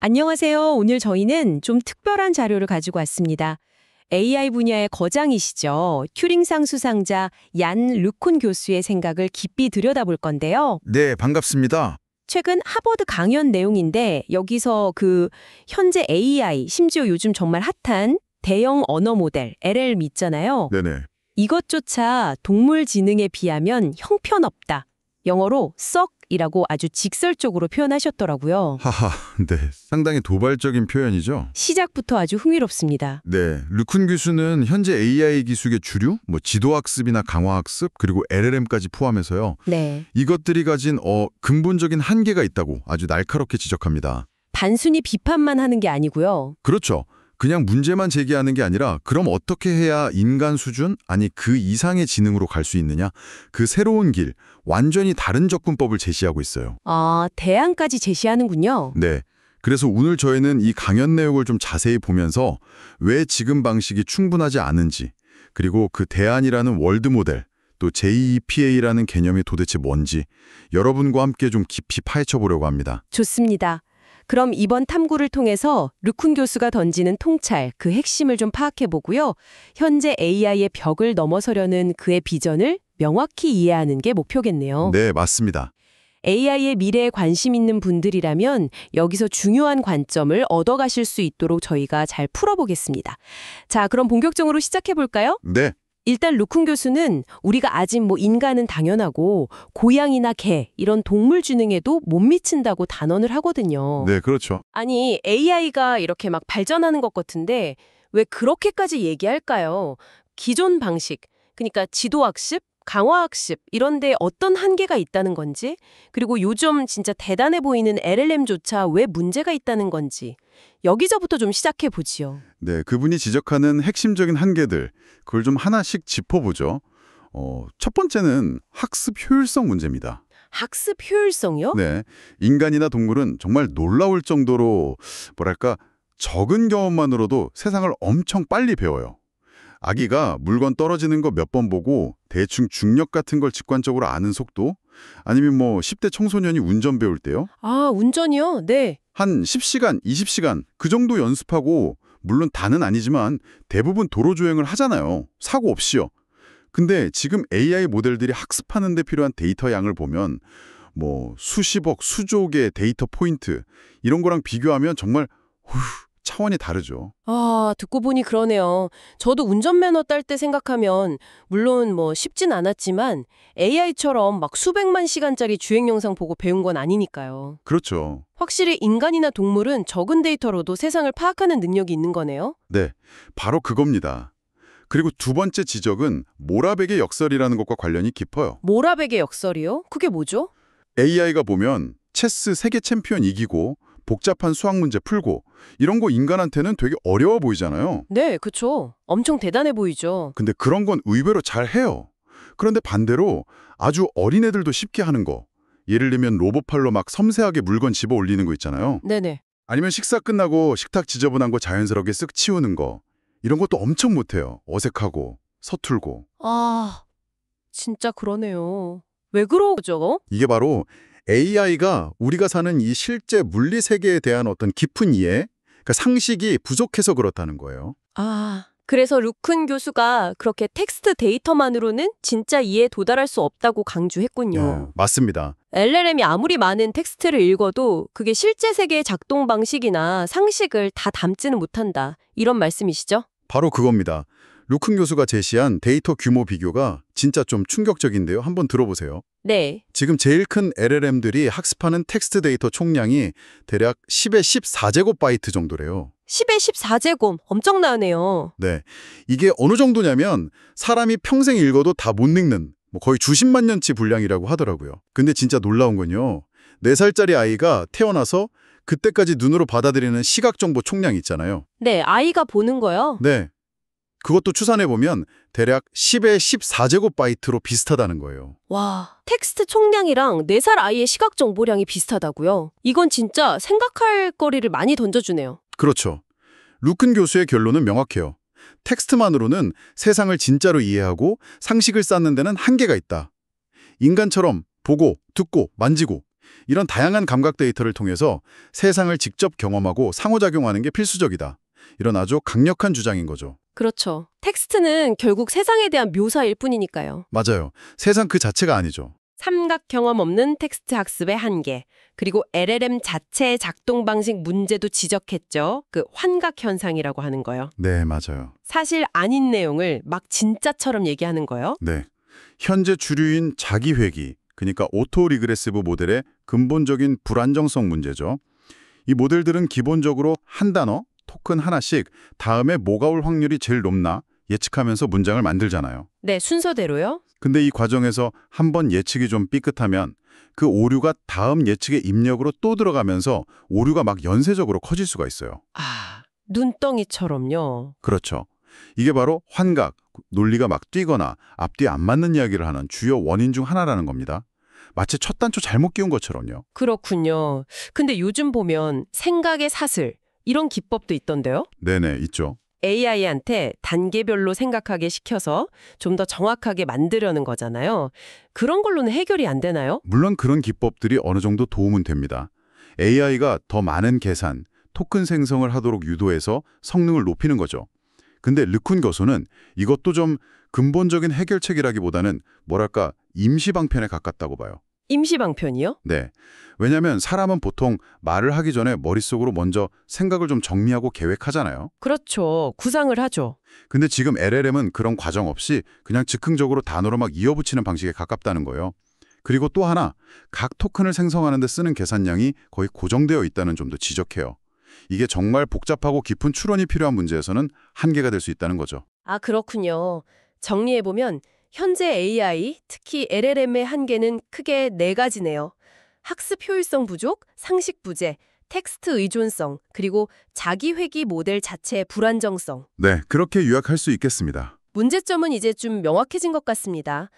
안녕하세요. 오늘 저희는 좀 특별한 자료를 가지고 왔습니다. AI 분야의 거장이시죠. 튜링상 수상자 얀 르쿤 교수의 생각을 깊이 들여다볼 건데요. 네, 반갑습니다. 최근 하버드 강연 내용인데 여기서 현재 AI, 심지어 요즘 정말 핫한 대형 언어 모델 LLM 있잖아요. 네네. 이것조차 동물 지능에 비하면 형편없다. 영어로 썩이라고 아주 직설적으로 표현하셨더라고요. 하하, 네. 상당히 도발적인 표현이죠. 시작부터 아주 흥미롭습니다. 네, 르쿤 교수는 현재 AI 기술의 주류, 지도학습이나 강화학습, 그리고 LLM까지 포함해서요. 네. 이것들이 가진 근본적인 한계가 있다고 아주 날카롭게 지적합니다. 단순히 비판만 하는 게 아니고요. 그렇죠. 그냥 문제만 제기하는 게 아니라 그럼 어떻게 해야 인간 수준, 아니 그 이상의 지능으로 갈 수 있느냐? 그 새로운 길, 완전히 다른 접근법을 제시하고 있어요. 아, 대안까지 제시하는군요. 네. 그래서 오늘 저희는 이 강연 내용을 좀 자세히 보면서 왜 지금 방식이 충분하지 않은지, 그리고 그 대안이라는 월드 모델, 또 JEPA라는 개념이 도대체 뭔지 여러분과 함께 좀 깊이 파헤쳐 보려고 합니다. 좋습니다. 그럼 이번 탐구를 통해서 르쿤 교수가 던지는 통찰, 그 핵심을 좀 파악해 보고요. 현재 AI의 벽을 넘어서려는 그의 비전을 명확히 이해하는 게 목표겠네요. 네, 맞습니다. AI의 미래에 관심 있는 분들이라면 여기서 중요한 관점을 얻어가실 수 있도록 저희가 잘 풀어보겠습니다. 자, 그럼 본격적으로 시작해 볼까요? 네. 일단 르쿤 교수는 우리가 아직 인간은 당연하고 고양이나 개 이런 동물 지능에도 못 미친다고 단언을 하거든요. 네, 그렇죠. 아니 AI가 이렇게 막 발전하는 것 같은데 왜 그렇게까지 얘기할까요? 기존 방식, 그러니까 지도학습, 강화학습 이런 데 어떤 한계가 있다는 건지, 그리고 요즘 진짜 대단해 보이는 LLM조차 왜 문제가 있다는 건지 여기서부터 좀 시작해 보지요. 네, 그분이 지적하는 핵심적인 한계들, 그걸 좀 하나씩 짚어보죠. 첫 번째는 학습 효율성 문제입니다. 학습 효율성이요? 네, 인간이나 동물은 정말 놀라울 정도로 적은 경험만으로도 세상을 엄청 빨리 배워요. 아기가 물건 떨어지는 거 몇 번 보고 대충 중력 같은 걸 직관적으로 아는 속도, 아니면 10대 청소년이 운전 배울 때요. 아, 운전이요? 네. 한 10시간, 20시간 그 정도 연습하고, 물론 다는 아니지만 대부분 도로 주행을 하잖아요. 사고 없이요. 근데 지금 AI 모델들이 학습하는 데 필요한 데이터 양을 보면 수십억, 수조 개의 데이터 포인트 이런 거랑 비교하면 정말 차원이 다르죠. 아, 듣고 보니 그러네요. 저도 운전면허 딸 때 생각하면 물론 쉽진 않았지만 AI처럼 막 수백만 시간짜리 주행 영상 보고 배운 건 아니니까요. 그렇죠. 확실히 인간이나 동물은 적은 데이터로도 세상을 파악하는 능력이 있는 거네요. 네, 바로 그겁니다. 그리고 두 번째 지적은 모라백의 역설이라는 것과 관련이 깊어요. 모라백의 역설이요? 그게 뭐죠? AI가 보면 체스 세계 챔피언 이기고 복잡한 수학 문제 풀고 이런 거 인간한테는 되게 어려워 보이잖아요. 네, 그쵸. 엄청 대단해 보이죠. 근데 그런 건 의외로 잘 해요. 그런데 반대로 아주 어린애들도 쉽게 하는 거, 예를 들면 로봇팔로 막 섬세하게 물건 집어 올리는 거 있잖아요. 네네. 아니면 식사 끝나고 식탁 지저분한 거 자연스럽게 쓱 치우는 거, 이런 것도 엄청 못해요. 어색하고 서툴고. 아, 진짜 그러네요. 왜 그러죠? 이게 바로 AI가 우리가 사는 이 실제 물리 세계에 대한 어떤 깊은 이해, 그러니까 상식이 부족해서 그렇다는 거예요. 아, 그래서 르쿤 교수가 그렇게 텍스트 데이터만으로는 진짜 이해에 도달할 수 없다고 강조했군요. 맞습니다. LLM이 아무리 많은 텍스트를 읽어도 그게 실제 세계의 작동 방식이나 상식을 다 담지는 못한다. 이런 말씀이시죠? 바로 그겁니다. 르쿤 교수가 제시한 데이터 규모 비교가 진짜 좀 충격적인데요. 한번 들어보세요. 네. 지금 제일 큰 LLM들이 학습하는 텍스트 데이터 총량이 대략 10의 14제곱바이트 정도래요. 10의 14제곱. 엄청나네요. 네, 이게 어느 정도냐면 사람이 평생 읽어도 다 못 읽는 거의 주십만 년치 분량이라고 하더라고요. 근데 진짜 놀라운 건요, 4살짜리 아이가 태어나서 그때까지 눈으로 받아들이는 시각 정보 총량 있잖아요. 네, 아이가 보는 거요? 네, 그것도 추산해보면 대략 10의 14제곱바이트로 비슷하다는 거예요. 와, 텍스트 총량이랑 4살 아이의 시각 정보량이 비슷하다고요? 이건 진짜 생각할 거리를 많이 던져주네요. 그렇죠. 르쿤 교수의 결론은 명확해요. 텍스트만으로는 세상을 진짜로 이해하고 상식을 쌓는 데는 한계가 있다. 인간처럼 보고, 듣고, 만지고 이런 다양한 감각 데이터를 통해서 세상을 직접 경험하고 상호작용하는 게 필수적이다. 이런 아주 강력한 주장인 거죠. 그렇죠. 텍스트는 결국 세상에 대한 묘사일 뿐이니까요. 맞아요. 세상 그 자체가 아니죠. 삼각 경험 없는 텍스트 학습의 한계, 그리고 LLM 자체의 작동 방식 문제도 지적했죠. 그 환각 현상이라고 하는 거요. 네, 맞아요. 사실 아닌 내용을 막 진짜처럼 얘기하는 거요. 네. 현재 주류인 자기회귀, 그러니까 오토 리그레시브 모델의 근본적인 불안정성 문제죠. 이 모델들은 기본적으로 한 단어, 토큰 하나씩 다음에 뭐가 올 확률이 제일 높나 예측하면서 문장을 만들잖아요. 네, 순서대로요. 근데 이 과정에서 한번 예측이 좀 삐끗하면 그 오류가 다음 예측의 입력으로 또 들어가면서 오류가 막 연쇄적으로 커질 수가 있어요. 아, 눈덩이처럼요. 그렇죠. 이게 바로 환각, 논리가 막 뛰거나 앞뒤 안 맞는 이야기를 하는 주요 원인 중 하나라는 겁니다. 마치 첫 단추 잘못 끼운 것처럼요. 그렇군요. 근데 요즘 보면 생각의 사슬, 이런 기법도 있던데요. 네네, 있죠. AI한테 단계별로 생각하게 시켜서 좀 더 정확하게 만들려는 거잖아요. 그런 걸로는 해결이 안 되나요? 물론 그런 기법들이 어느 정도 도움은 됩니다. AI가 더 많은 계산, 토큰 생성을 하도록 유도해서 성능을 높이는 거죠. 근데 르쿤 교수는 이것도 좀 근본적인 해결책이라기보다는 뭐랄까 임시방편에 가깝다고 봐요. 임시방편이요? 네. 왜냐하면 사람은 보통 말을 하기 전에 머릿속으로 먼저 생각을 좀 정리하고 계획하잖아요. 그렇죠. 구상을 하죠. 근데 지금 LLM은 그런 과정 없이 그냥 즉흥적으로 단어로 막 이어붙이는 방식에 가깝다는 거예요. 그리고 또 하나, 각 토큰을 생성하는 데 쓰는 계산량이 거의 고정되어 있다는 점도 지적해요. 이게 정말 복잡하고 깊은 추론이 필요한 문제에서는 한계가 될 수 있다는 거죠. 아, 그렇군요. 정리해보면 현재 AI, 특히 LLM의 한계는 크게 네 가지네요. 학습 효율성 부족, 상식 부재, 텍스트 의존성, 그리고 자기회귀 모델 자체의 불안정성. 네, 그렇게 요약할 수 있겠습니다. 문제점은 이제 좀 명확해진 것 같습니다.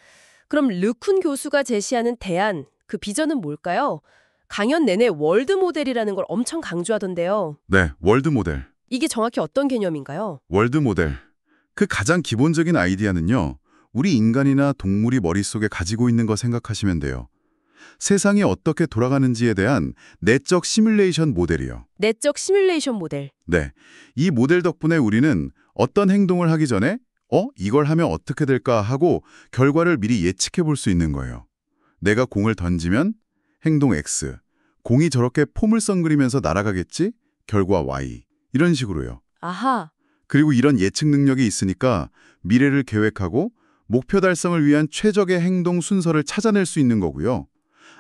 그럼 르쿤 교수가 제시하는 대안, 그 비전은 뭘까요? 강연 내내 월드 모델이라는 걸 엄청 강조하던데요. 네, 월드 모델. 이게 정확히 어떤 개념인가요? 월드 모델. 그 가장 기본적인 아이디어는요. 우리 인간이나 동물이 머릿속에 가지고 있는 거 생각하시면 돼요. 세상이 어떻게 돌아가는지에 대한 내적 시뮬레이션 모델이요. 내적 시뮬레이션 모델. 네, 이 모델 덕분에 우리는 어떤 행동을 하기 전에 이걸 하면 어떻게 될까 하고 결과를 미리 예측해 볼 수 있는 거예요. 내가 공을 던지면 행동 X, 공이 저렇게 포물선 그리면서 날아가겠지? 결과 Y. 이런 식으로요. 아하. 그리고 이런 예측 능력이 있으니까 미래를 계획하고 목표 달성을 위한 최적의 행동 순서를 찾아낼 수 있는 거고요.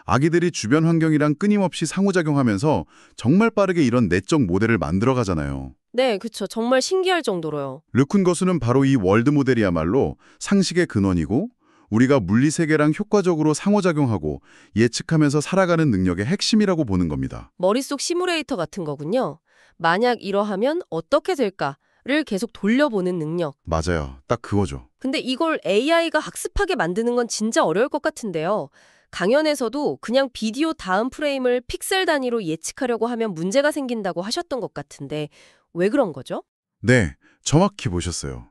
아기들이 주변 환경이랑 끊임없이 상호작용하면서 정말 빠르게 이런 내적 모델을 만들어가잖아요. 네, 그쵸. 정말 신기할 정도로요. 르쿤 거수는 바로 이 월드 모델이야말로 상식의 근원이고 우리가 물리세계랑 효과적으로 상호작용하고 예측하면서 살아가는 능력의 핵심이라고 보는 겁니다. 머릿속 시뮬레이터 같은 거군요. 만약 이러하면 어떻게 될까를 계속 돌려보는 능력. 맞아요. 딱 그거죠. 근데 이걸 AI가 학습하게 만드는 건 진짜 어려울 것 같은데요. 강연에서도 그냥 비디오 다음 프레임을 픽셀 단위로 예측하려고 하면 문제가 생긴다고 하셨던 것 같은데 왜 그런 거죠? 네, 정확히 보셨어요.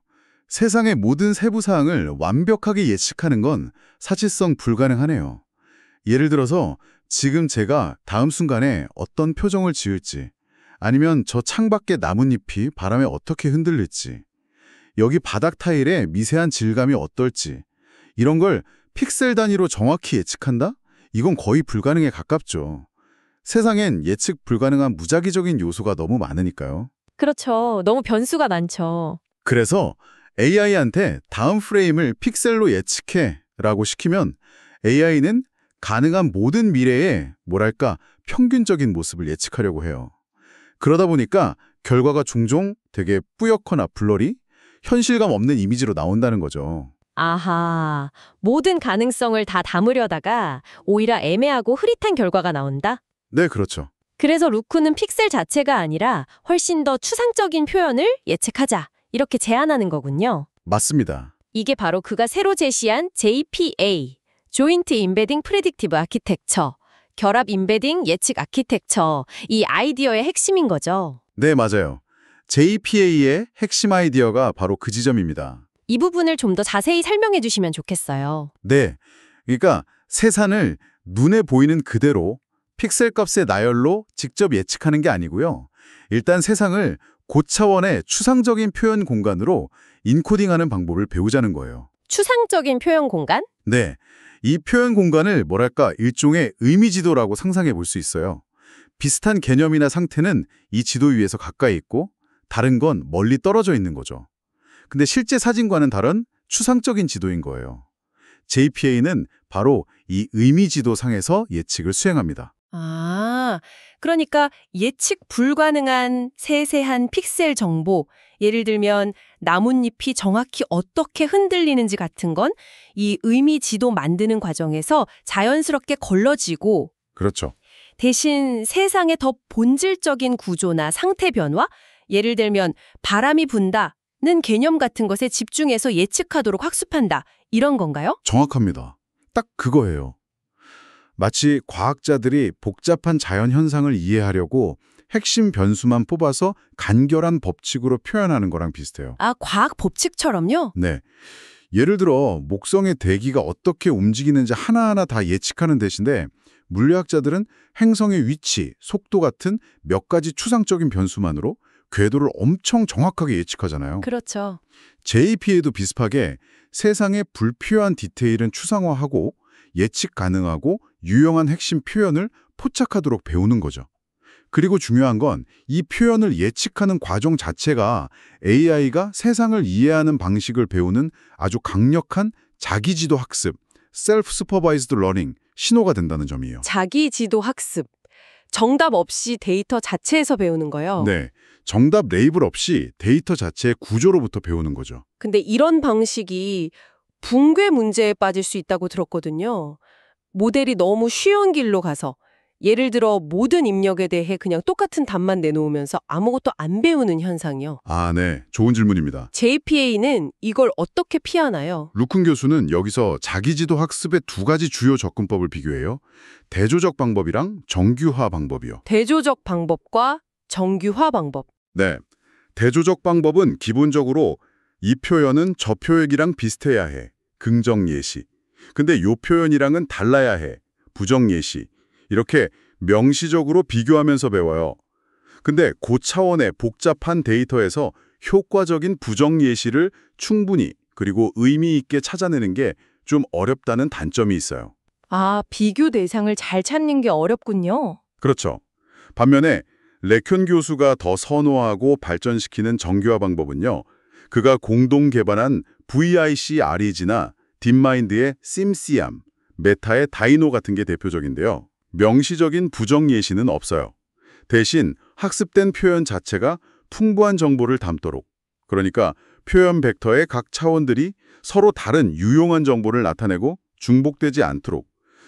세상의 모든 세부 사항을 완벽하게 예측하는 건 사실상 불가능하네요. 예를 들어서 지금 제가 다음 순간에 어떤 표정을 지을지 아니면 저 창밖의 나뭇잎이 바람에 어떻게 흔들릴지 여기 바닥 타일의 미세한 질감이 어떨지 이런 걸 픽셀 단위로 정확히 예측한다? 이건 거의 불가능에 가깝죠. 세상엔 예측 불가능한 무작위적인 요소가 너무 많으니까요. 그렇죠. 너무 변수가 많죠. 그래서 AI한테 다음 프레임을 픽셀로 예측해 라고 시키면 AI는 가능한 모든 미래의 뭐랄까 평균적인 모습을 예측하려고 해요. 그러다 보니까 결과가 종종 되게 뿌옇거나 블러리, 현실감 없는 이미지로 나온다는 거죠. 아하, 모든 가능성을 다 담으려다가 오히려 애매하고 흐릿한 결과가 나온다? 네, 그렇죠. 그래서 루크는 픽셀 자체가 아니라 훨씬 더 추상적인 표현을 예측하자, 이렇게 제안하는 거군요. 맞습니다. 이게 바로 그가 새로 제시한 JPA, Joint Embedding Predictive Architecture, 결합 임베딩 예측 아키텍처, 이 아이디어의 핵심인 거죠. 네, 맞아요. JPA의 핵심 아이디어가 바로 그 지점입니다. 이 부분을 좀 더 자세히 설명해 주시면 좋겠어요. 네, 그러니까 세상을 눈에 보이는 그대로 픽셀 값의 나열로 직접 예측하는 게 아니고요. 일단 세상을 고차원의 추상적인 표현 공간으로 인코딩하는 방법을 배우자는 거예요. 추상적인 표현 공간? 네, 이 표현 공간을 뭐랄까 일종의 의미 지도라고 상상해 볼 수 있어요. 비슷한 개념이나 상태는 이 지도 위에서 가까이 있고 다른 건 멀리 떨어져 있는 거죠. 근데 실제 사진과는 다른 추상적인 지도인 거예요. JPA는 바로 이 의미 지도 상에서 예측을 수행합니다. 아, 그러니까 예측 불가능한 세세한 픽셀 정보, 예를 들면 나뭇잎이 정확히 어떻게 흔들리는지 같은 건 이 의미 지도 만드는 과정에서 자연스럽게 걸러지고 그렇죠. 대신 세상의 더 본질적인 구조나 상태 변화, 예를 들면 바람이 분다는 개념 같은 것에 집중해서 예측하도록 학습한다. 이런 건가요? 정확합니다. 딱 그거예요. 마치 과학자들이 복잡한 자연 현상을 이해하려고 핵심 변수만 뽑아서 간결한 법칙으로 표현하는 거랑 비슷해요. 아, 과학 법칙처럼요? 네. 예를 들어 목성의 대기가 어떻게 움직이는지 하나하나 다 예측하는 대신에 물리학자들은 행성의 위치, 속도 같은 몇 가지 추상적인 변수만으로 궤도를 엄청 정확하게 예측하잖아요. 그렇죠. JPA도 비슷하게 세상의 불필요한 디테일은 추상화하고 예측 가능하고 유용한 핵심 표현을 포착하도록 배우는 거죠. 그리고 중요한 건 이 표현을 예측하는 과정 자체가 AI가 세상을 이해하는 방식을 배우는 아주 강력한 자기지도 학습, Self-Supervised Learning 신호가 된다는 점이에요. 자기 지도 학습. 정답 없이 데이터 자체에서 배우는 거요. 네, 정답 레이블 없이 데이터 자체의 구조로부터 배우는 거죠. 근데 이런 방식이 붕괴 문제에 빠질 수 있다고 들었거든요. 모델이 너무 쉬운 길로 가서 예를 들어 모든 입력에 대해 그냥 똑같은 답만 내놓으면서 아무것도 안 배우는 현상이요. 아, 네. 좋은 질문입니다. JPA는 이걸 어떻게 피하나요? 루쿤 교수는 여기서 자기지도 학습의 두 가지 주요 접근법을 비교해요. 대조적 방법이랑 정규화 방법이요. 대조적 방법과 정규화 방법. 네. 대조적 방법은 기본적으로 이 표현은 저 표현이랑 비슷해야 해. 긍정 예시. 근데 요 표현이랑은 달라야 해. 부정 예시. 이렇게 명시적으로 비교하면서 배워요. 근데 고차원의 복잡한 데이터에서 효과적인 부정 예시를 충분히 그리고 의미 있게 찾아내는 게 좀 어렵다는 단점이 있어요. 아, 비교 대상을 잘 찾는 게 어렵군요. 그렇죠. 반면에 레켐 교수가 더 선호하고 발전시키는 정교화 방법은요. 그가 공동 개발한 VIC-REG나 딥마인드의 심시암, 메타의 다이노 같은 게 대표적인데요. 명시적인 부정 예시는 없어요. 대신 학습된 표현 자체가 풍부한 정보를 담도록, 그러니까 표현 벡터의 각 차원들이 서로 다른 유용한 정보를 나타내고 중복되지 않도록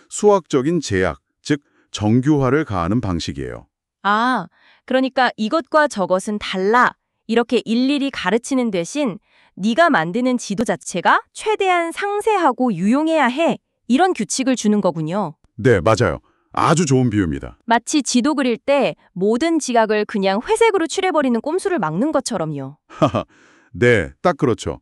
수학적인 제약, 즉 정교화를 가하는 방식이에요. 아, 그러니까 이것과 저것은 달라. 이렇게 일일이 가르치는 대신 네가 만드는 지도 자체가 최대한 상세하고 유용해야 해. 이런 규칙을 주는 거군요. 네, 맞아요. 아주 좋은 비유입니다. 마치 지도 그릴 때 모든 지각을 그냥 회색으로 칠해버리는 꼼수를 막는 것처럼요. 네, 딱 그렇죠.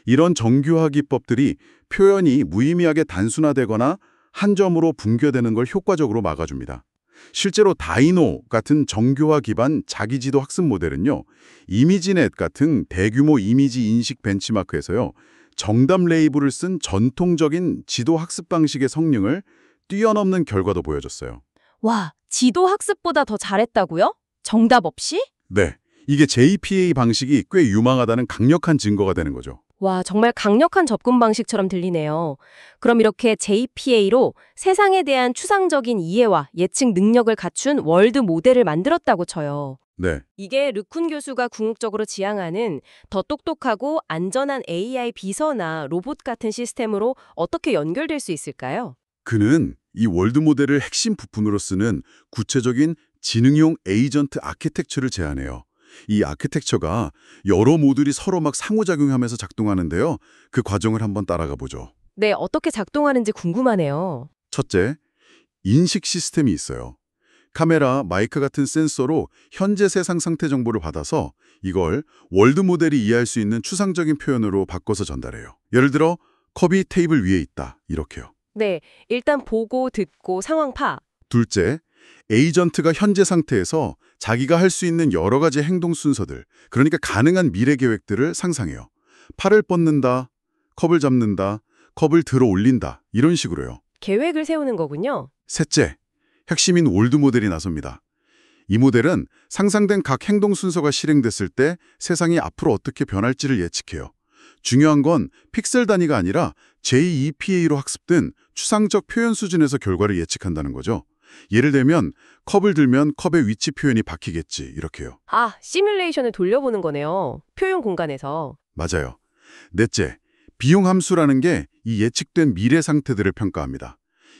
이런 정교화 기법들이 표현이 무의미하게 단순화되거나 한 점으로 붕괴되는 걸 효과적으로 막아줍니다. 실제로 다이노 같은 정교화 기반 자기지도 학습 모델은요. 이미지넷 같은 대규모 이미지 인식 벤치마크에서요. 정답 레이블을 쓴 전통적인 지도 학습 방식의 성능을 뛰어넘는 결과도 보여줬어요. 와, 지도 학습보다 더 잘했다고요? 정답 없이? 네, 이게 JPA 방식이 꽤 유망하다는 강력한 증거가 되는 거죠. 와, 정말 강력한 접근 방식처럼 들리네요. 그럼 이렇게 JPA로 세상에 대한 추상적인 이해와 예측 능력을 갖춘 월드 모델을 만들었다고 쳐요. 네, 이게 르쿤 교수가 궁극적으로 지향하는 더 똑똑하고 안전한 AI 비서나 로봇 같은 시스템으로 어떻게 연결될 수 있을까요? 그는 이 월드 모델을 핵심 부품으로 쓰는 구체적인 지능용 에이전트 아키텍처를 제안해요. 이 아키텍처가 여러 모듈이 서로 막 상호작용하면서 작동하는데요. 그 과정을 한번 따라가 보죠. 네, 어떻게 작동하는지 궁금하네요. 첫째, 인식 시스템이 있어요. 카메라, 마이크 같은 센서로 현재 세상 상태 정보를 받아서 이걸 월드 모델이 이해할 수 있는 추상적인 표현으로 바꿔서 전달해요. 예를 들어 컵이 테이블 위에 있다, 이렇게요. 네, 일단 보고 듣고 상황 파. 둘째, 에이전트가 현재 상태에서 자기가 할 수 있는 여러 가지 행동 순서들, 그러니까 가능한 미래 계획들을 상상해요. 팔을 뻗는다, 컵을 잡는다, 컵을 들어 올린다, 이런 식으로요. 계획을 세우는 거군요. 셋째, 핵심인 월드 모델이 나섭니다. 이 모델은 상상된 각 행동 순서가 실행됐을 때 세상이 앞으로 어떻게 변할지를 예측해요. 중요한 건 픽셀 단위가 아니라 JEPA로 학습된 추상적 표현 수준에서 결과를 예측한다는 거죠. 예를 들면 컵을 들면 컵의 위치 표현이 바뀌겠지, 이렇게요. 아, 시뮬레이션을 돌려보는 거네요. 표현 공간에서. 맞아요. 넷째, 비용 함수라는 게 이 예측된 미래 상태들을 평가합니다.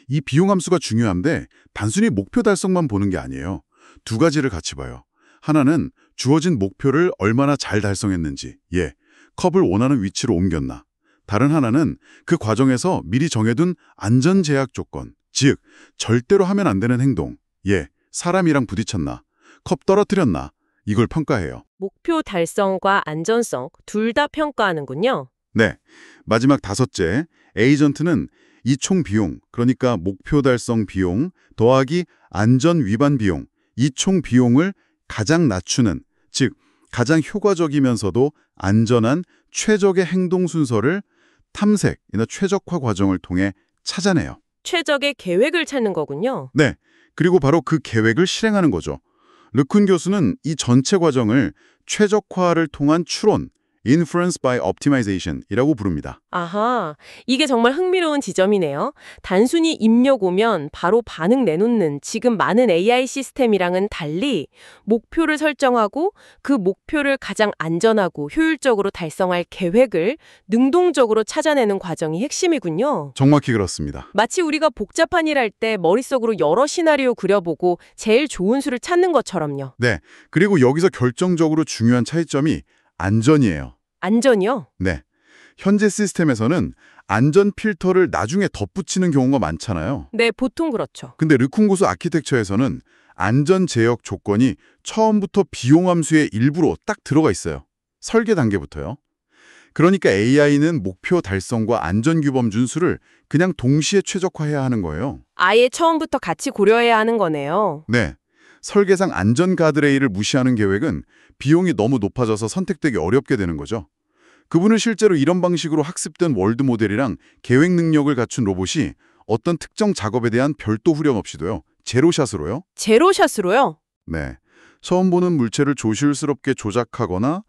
이 비용 함수가 중요한데 단순히 목표 달성만 보는 게 아니에요. 두 가지를 같이 봐요. 하나는 주어진 목표를 얼마나 잘 달성했는지, 컵을 원하는 위치로 옮겼나. 다른 하나는 그 과정에서 미리 정해둔 안전 제약 조건, 즉 절대로 하면 안 되는 행동, 사람이랑 부딪혔나, 컵 떨어뜨렸나, 이걸 평가해요. 목표 달성과 안전성 둘 다 평가하는군요. 네, 마지막 다섯째, 에이전트는 이 총 비용, 그러니까 목표 달성 비용 더하기 안전 위반 비용, 이 총 비용을 가장 낮추는, 즉 가장 효과적이면서도 안전한 최적의 행동 순서를 탐색이나 최적화 과정을 통해 찾아내요. 최적의 계획을 찾는 거군요. 네, 그리고 바로 그 계획을 실행하는 거죠. 르쿤 교수는 이 전체 과정을 최적화를 통한 추론, Inference by Optimization이라고 부릅니다. 아하, 이게 정말 흥미로운 지점이네요. 단순히 입력 오면 바로 반응 내놓는 지금 많은 AI 시스템이랑은 달리 목표를 설정하고 그 목표를 가장 안전하고 효율적으로 달성할 계획을 능동적으로 찾아내는 과정이 핵심이군요. 정확히 그렇습니다. 마치 우리가 복잡한 일 할 때 머릿속으로 여러 시나리오 그려보고 제일 좋은 수를 찾는 것처럼요. 네, 그리고 여기서 결정적으로 중요한 차이점이 안전이에요. 안전이요? 네, 현재 시스템에서는 안전 필터를 나중에 덧붙이는 경우가 많잖아요. 네, 보통 그렇죠. 근데 르쿤 고수 아키텍처에서는 안전 제역 조건이 처음부터 비용 함수의 일부로 딱 들어가 있어요. 설계 단계부터요. 그러니까 AI는 목표 달성과 안전 규범 준수를 그냥 동시에 최적화해야 하는 거예요. 아예 처음부터 같이 고려해야 하는 거네요. 네, 설계상 안전 가드레일을 무시하는 계획은 비용이 너무 높아져서 선택되기 어렵게 되는 거죠. 그분은 실제로 이런 방식으로 학습된 월드 모델이랑 계획 능력을 갖춘 로봇이 어떤 특정 작업에 대한 별도 후렴 없이도요. 제로샷으로요. 제로샷으로요? 네, 처음 보는 물체를 조실스럽게 조작하거나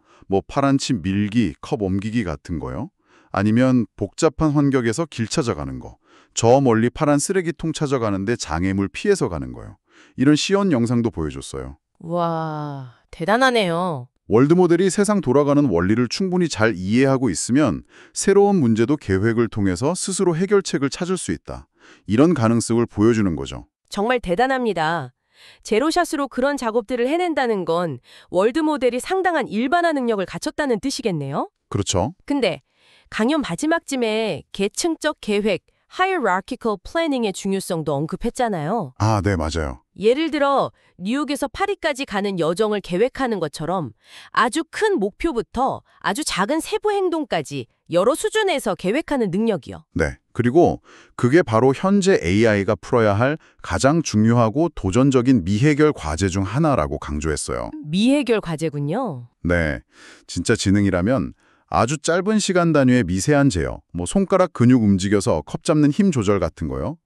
파란치 밀기, 컵 옮기기 같은 거요. 아니면 복잡한 환경에서 길 찾아가는 거. 저 멀리 파란 쓰레기통 찾아가는데 장애물 피해서 가는 거요. 이런 시연 영상도 보여줬어요. 와, 대단하네요. 월드 모델이 세상 돌아가는 원리를 충분히 잘 이해하고 있으면 새로운 문제도 계획을 통해서 스스로 해결책을 찾을 수 있다. 이런 가능성을 보여주는 거죠. 정말 대단합니다. 제로샷으로 그런 작업들을 해낸다는 건 월드 모델이 상당한 일반화 능력을 갖췄다는 뜻이겠네요? 그렇죠. 근데 강연 마지막쯤에 계층적 계획, hierarchical planning의 중요성도 언급했잖아요. 아, 네, 맞아요. 예를 들어 뉴욕에서 파리까지 가는 여정을 계획하는 것처럼 아주 큰 목표부터 아주 작은 세부 행동까지 여러 수준에서 계획하는 능력이요. 네, 그리고 그게 바로 현재 AI가 풀어야 할 가장 중요하고 도전적인 미해결 과제 중 하나라고 강조했어요. 미해결 과제군요. 네, 진짜 지능이라면 아주 짧은 시간 단위의 미세한 제어, 손가락 근육 움직여서 컵 잡는 힘 조절 같은 거요.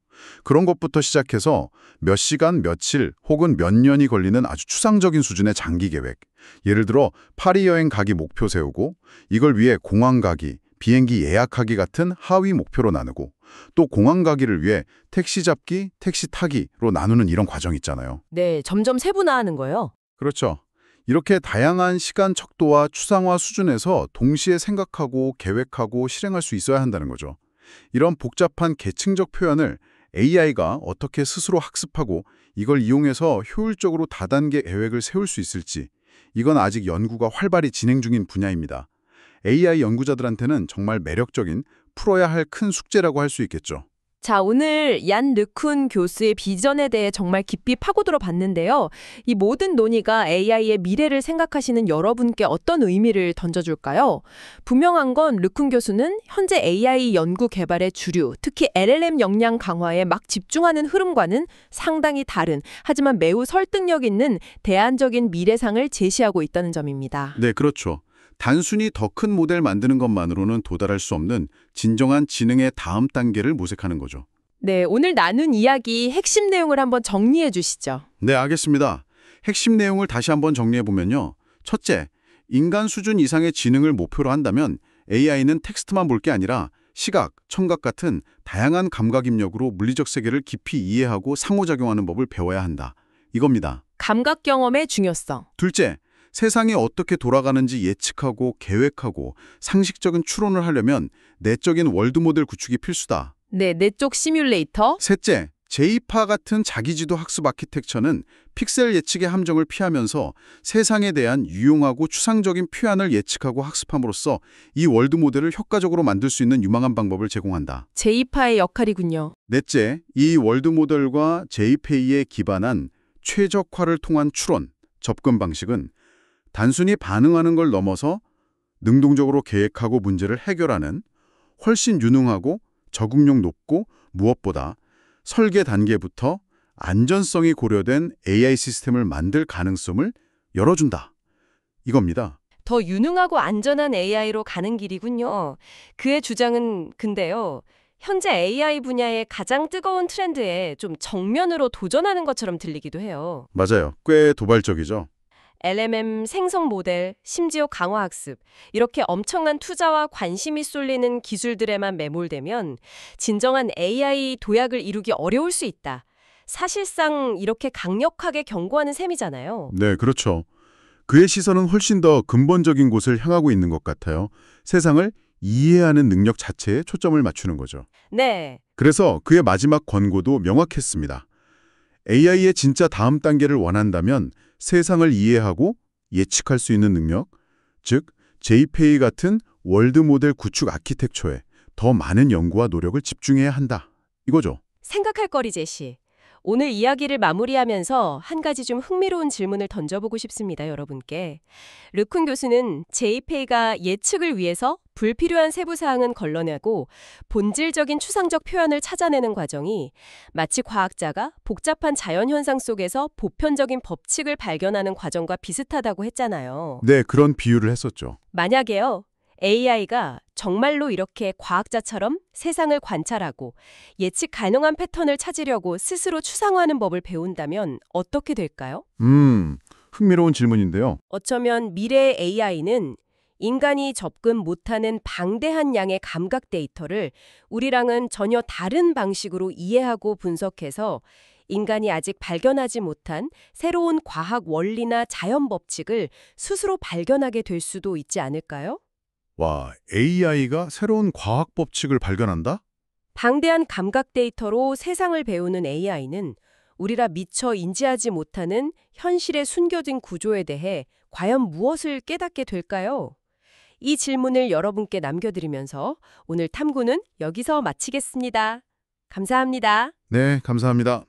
그런 것부터 시작해서 몇 시간, 며칠 혹은 몇 년이 걸리는 아주 추상적인 수준의 장기 계획. 예를 들어 파리 여행 가기 목표 세우고 이걸 위해 공항 가기, 비행기 예약하기 같은 하위 목표로 나누고 또 공항 가기를 위해 택시 잡기, 택시 타기로 나누는 이런 과정 있잖아요. 네, 점점 세분화하는 거예요. 그렇죠. 이렇게 다양한 시간 척도와 추상화 수준에서 동시에 생각하고 계획하고 실행할 수 있어야 한다는 거죠. 이런 복잡한 계층적 표현을 AI가 어떻게 스스로 학습하고 이걸 이용해서 효율적으로 다단계 계획을 세울 수 있을지, 이건 아직 연구가 활발히 진행 중인 분야입니다. AI 연구자들한테는 정말 매력적인 풀어야 할 큰 숙제라고 할 수 있겠죠. 자, 오늘 얀 르쿤 교수의 비전에 대해 정말 깊이 파고들어 봤는데요. 이 모든 논의가 AI의 미래를 생각하시는 여러분께 어떤 의미를 던져줄까요? 분명한 건 르쿤 교수는 현재 AI 연구 개발의 주류, 특히 LLM 역량 강화에 막 집중하는 흐름과는 상당히 다른, 하지만 매우 설득력 있는 대안적인 미래상을 제시하고 있다는 점입니다. 네, 그렇죠. 단순히 더 큰 모델 만드는 것만으로는 도달할 수 없는 진정한 지능의 다음 단계를 모색하는 거죠. 네, 오늘 나눈 이야기 핵심 내용을 한번 정리해 주시죠. 네, 알겠습니다. 핵심 내용을 다시 한번 정리해보면요. 첫째, 인간 수준 이상의 지능을 목표로 한다면 AI는 텍스트만 볼 게 아니라 시각, 청각 같은 다양한 감각 입력으로 물리적 세계를 깊이 이해하고 상호작용하는 법을 배워야 한다. 이겁니다. 감각 경험의 중요성. 둘째, 세상이 어떻게 돌아가는지 예측하고 계획하고 상식적인 추론을 하려면 내적인 월드 모델 구축이 필수다. 네, 내적 시뮬레이터. 셋째, 제이파 같은 자기지도 학습 아키텍처는 픽셀 예측의 함정을 피하면서 세상에 대한 유용하고 추상적인 표현을 예측하고 학습함으로써 이 월드 모델을 효과적으로 만들 수 있는 유망한 방법을 제공한다. 제이파의 역할이군요. 넷째, 이 월드 모델과 제이페이에 기반한 최적화를 통한 추론, 접근 방식은 단순히 반응하는 걸 넘어서 능동적으로 계획하고 문제를 해결하는 훨씬 유능하고 적응력 높고 무엇보다 설계 단계부터 안전성이 고려된 AI 시스템을 만들 가능성을 열어준다. 이겁니다. 더 유능하고 안전한 AI로 가는 길이군요. 그의 주장은 근데요. 현재 AI 분야의 가장 뜨거운 트렌드에 좀 정면으로 도전하는 것처럼 들리기도 해요. 맞아요. 꽤 도발적이죠. LMM 생성 모델, 심지어 강화학습, 이렇게 엄청난 투자와 관심이 쏠리는 기술들에만 매몰되면 진정한 AI 도약을 이루기 어려울 수 있다. 사실상 이렇게 강력하게 경고하는 셈이잖아요. 네, 그렇죠. 그의 시선은 훨씬 더 근본적인 곳을 향하고 있는 것 같아요. 세상을 이해하는 능력 자체에 초점을 맞추는 거죠. 네. 그래서 그의 마지막 권고도 명확했습니다. AI의 진짜 다음 단계를 원한다면 세상을 이해하고 예측할 수 있는 능력, 즉 제이페이 같은 월드 모델 구축 아키텍처에 더 많은 연구와 노력을 집중해야 한다. 이거죠. 생각할 거리 제시. 오늘 이야기를 마무리하면서 한 가지 좀 흥미로운 질문을 던져보고 싶습니다, 여러분께. 르쿤 교수는 제이페이가 예측을 위해서 불필요한 세부사항은 걸러내고 본질적인 추상적 표현을 찾아내는 과정이 마치 과학자가 복잡한 자연현상 속에서 보편적인 법칙을 발견하는 과정과 비슷하다고 했잖아요. 네, 그런 비유를 했었죠. 만약에요, AI가 정말로 이렇게 과학자처럼 세상을 관찰하고 예측 가능한 패턴을 찾으려고 스스로 추상화하는 법을 배운다면 어떻게 될까요? 흥미로운 질문인데요. 어쩌면 미래의 AI는 인간이 접근 못하는 방대한 양의 감각 데이터를 우리랑은 전혀 다른 방식으로 이해하고 분석해서 인간이 아직 발견하지 못한 새로운 과학 원리나 자연 법칙을 스스로 발견하게 될 수도 있지 않을까요? 와, AI가 새로운 과학 법칙을 발견한다? 방대한 감각 데이터로 세상을 배우는 AI는 우리라 미처 인지하지 못하는 현실의 숨겨진 구조에 대해 과연 무엇을 깨닫게 될까요? 이 질문을 여러분께 남겨드리면서 오늘 탐구는 여기서 마치겠습니다. 감사합니다. 네, 감사합니다.